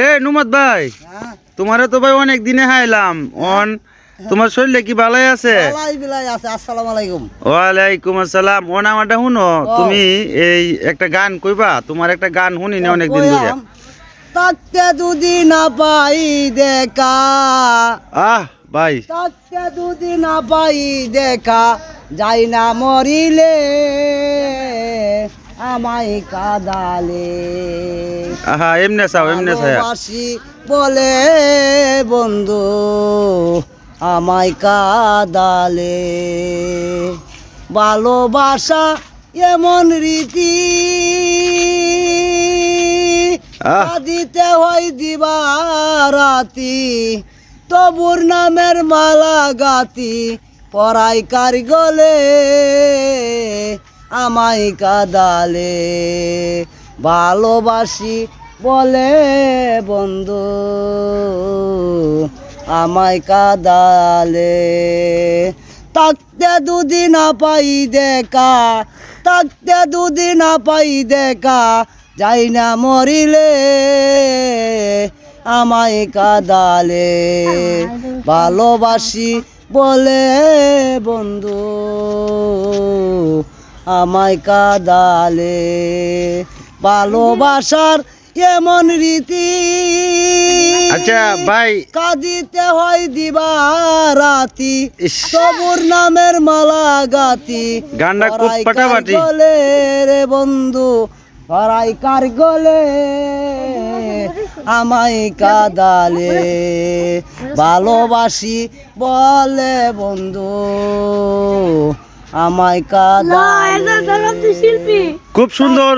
এ নুমত ভাই, তোমারে তো ভাই অনেক দিনে হাইলাম অন। তোমার শরীরে কি ভালোই আছে? আসসালামু আলাইকুম। ওয়ালাইকুম আসসালাম। ও নামাটা শুনো, তুমি এই একটা গান কইবা? তোমার একটা গান শুনি না অনেক দিন ধরে। তাকে দুদিন না পাই দেখা, আহ ভাই, তাকে দুদিন না পাই দেখা, যাই না মরিলে আমায় কাদালে। আহা এমনে চাও, এমনে চাও। ভালোবাসি বলে বন্ধু আমায় কাদালে। ভালোবাসা এমন রীতি, দিতে হয় দিবা রাতি, তবুর নামের মালা গাতি, পরাই কার গলে আমায় কাদালে। ভালোবাসি বলে বন্ধু আমায় কাদালে। থাকতে দুদিন না পাই দেখা, থাকতে দুদিন না পাই দেখা, যাই না মরিলে আমায় কাদালে। ভালোবাসি বলে বন্ধু আমায় কাদালে। ভালোবাসার এমন রীতি, আচ্ছা ভাই, কাঁদিতে হয় দিবা রাতি, ইস। তবুর নামের মালা গাতি, গানটা খুব পরাই কার ফাটাফাটি। গলে রে বন্ধু, পরাই কার গলে আমায় কাদালে। ভালোবাসি বলে বন্ধু আমায় কাদালে। খুব সুন্দর।